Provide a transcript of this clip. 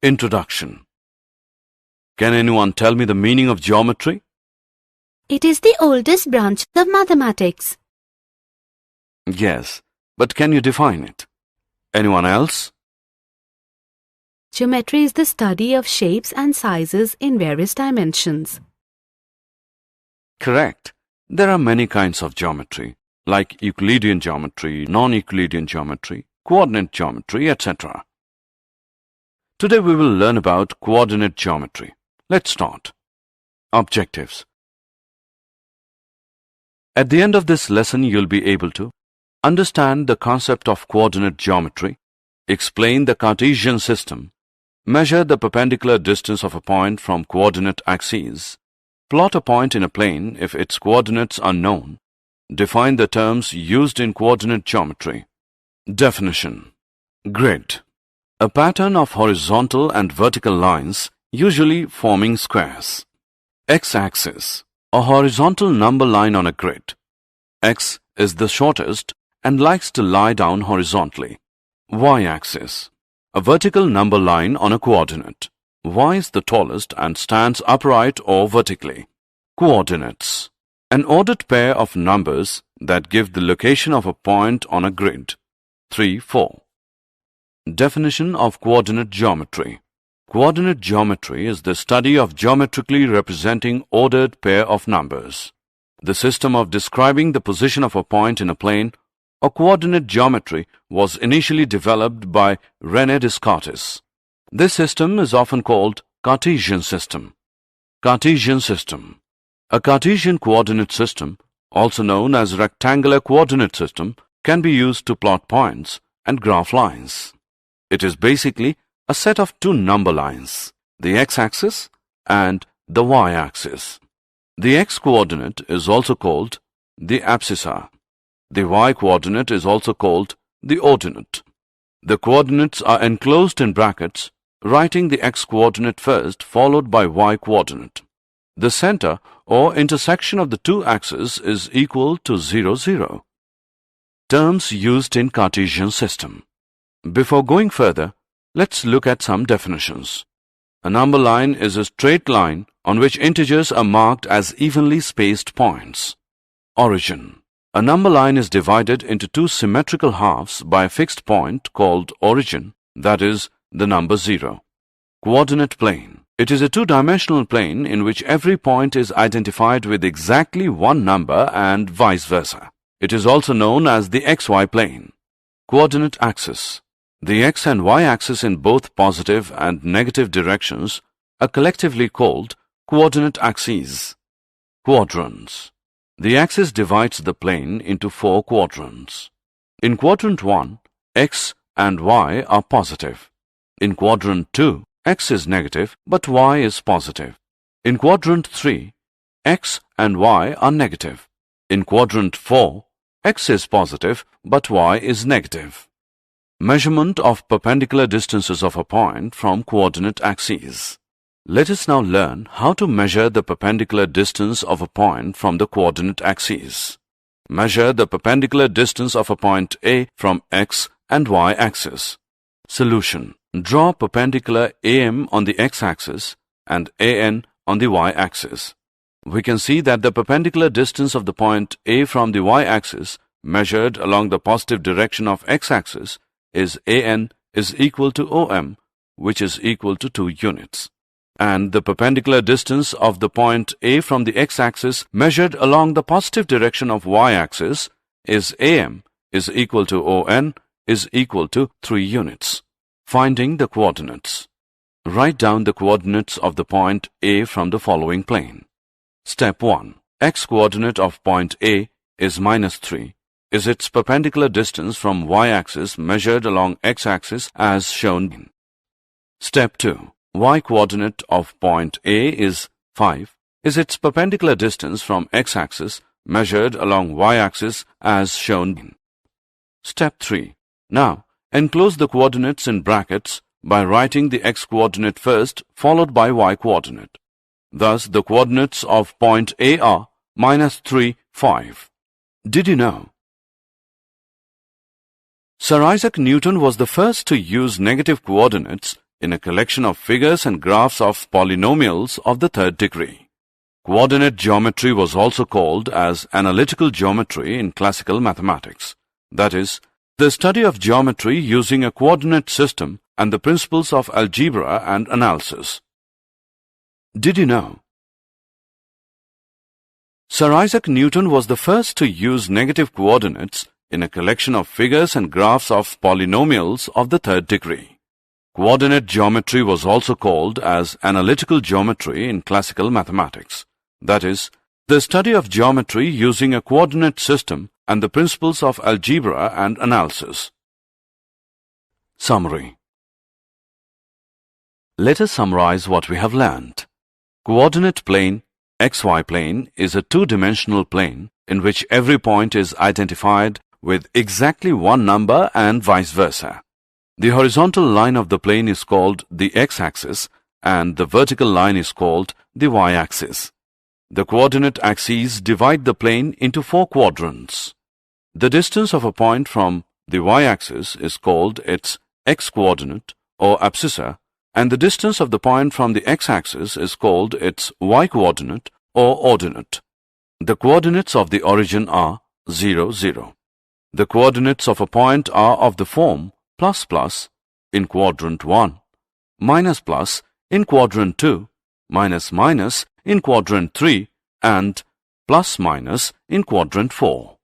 Introduction. Can anyone tell me the meaning of geometry? It is the oldest branch of mathematics. Yes, but can you define it? Anyone else? Geometry is the study of shapes and sizes in various dimensions. Correct. There are many kinds of geometry, like Euclidean geometry, non-Euclidean geometry, coordinate geometry, etc. Today we will learn about coordinate geometry. Let's start. Objectives. At the end of this lesson, you'll be able to understand the concept of coordinate geometry, explain the Cartesian system, measure the perpendicular distance of a point from coordinate axes, plot a point in a plane if its coordinates are known, define the terms used in coordinate geometry. Definition. Grid. A pattern of horizontal and vertical lines, usually forming squares. X-axis. A horizontal number line on a grid. X is the shortest and likes to lie down horizontally. Y-axis. A vertical number line on a coordinate. Y is the tallest and stands upright or vertically. Coordinates. An ordered pair of numbers that give the location of a point on a grid. 3, 4. Definition of coordinate geometry. Coordinate geometry is the study of geometrically representing ordered pair of numbers. The system of describing the position of a point in a plane or coordinate geometry was initially developed by René Descartes. This system is often called Cartesian system. Cartesian system. A Cartesian coordinate system, also known as rectangular coordinate system, can be used to plot points and graph lines. It is basically a set of two number lines, the x-axis and the y-axis. The x-coordinate is also called the abscissa. The y-coordinate is also called the ordinate. The coordinates are enclosed in brackets, writing the x-coordinate first followed by y-coordinate. The center or intersection of the two axes is equal to 0, 0. Terms used in Cartesian system. Before going further, let's look at some definitions. A number line is a straight line on which integers are marked as evenly spaced points. Origin. A number line is divided into two symmetrical halves by a fixed point called origin, that is, the number 0. Coordinate plane. It is a two-dimensional plane in which every point is identified with exactly one number and vice versa. It is also known as the xy plane. Coordinate axis. The x and y axis in both positive and negative directions are collectively called coordinate axes. Quadrants. The axis divides the plane into 4 quadrants. In quadrant 1, x and y are positive. In quadrant 2, x is negative but y is positive. In quadrant 3, x and y are negative. In quadrant 4, x is positive but y is negative. Measurement of perpendicular distances of a point from coordinate axes. Let us now learn how to measure the perpendicular distance of a point from the coordinate axes. Measure the perpendicular distance of a point A from x and y axis. Solution. Draw perpendicular AM on the x-axis and AN on the y-axis. We can see that the perpendicular distance of the point A from the y-axis measured along the positive direction of x-axis is AN is equal to OM, which is equal to 2 units. And the perpendicular distance of the point A from the x-axis measured along the positive direction of y-axis is AM is equal to ON is equal to 3 units. Finding the coordinates. Write down the coordinates of the point A from the following plane. Step 1. X-coordinate of point A is -3. Is its perpendicular distance from y-axis measured along x-axis as shown. Step 2. Y-coordinate of point A is 5. Is its perpendicular distance from x-axis measured along y-axis as shown. Step 3. Now, enclose the coordinates in brackets by writing the x-coordinate first followed by y-coordinate. Thus, the coordinates of point A are -3, 5. Did you know? Sir Isaac Newton was the first to use negative coordinates in a collection of figures and graphs of polynomials of the third degree. Coordinate geometry was also called as analytical geometry in classical mathematics. That is, the study of geometry using a coordinate system and the principles of algebra and analysis. Did you know? Sir Isaac Newton was the first to use negative coordinates in a collection of figures and graphs of polynomials of the third degree. Coordinate geometry was also called as analytical geometry in classical mathematics. That is, the study of geometry using a coordinate system and the principles of algebra and analysis. Summary. Let us summarize what we have learned. Coordinate plane, XY plane, is a two-dimensional plane in which every point is identified with exactly one number and vice versa. The horizontal line of the plane is called the x-axis and the vertical line is called the y-axis. The coordinate axes divide the plane into 4 quadrants. The distance of a point from the y-axis is called its x-coordinate or abscissa, and the distance of the point from the x-axis is called its y-coordinate or ordinate. The coordinates of the origin are 0, 0. The coordinates of a point are of the form plus plus in quadrant 1, minus plus in quadrant 2, minus minus in quadrant 3, and plus minus in quadrant 4.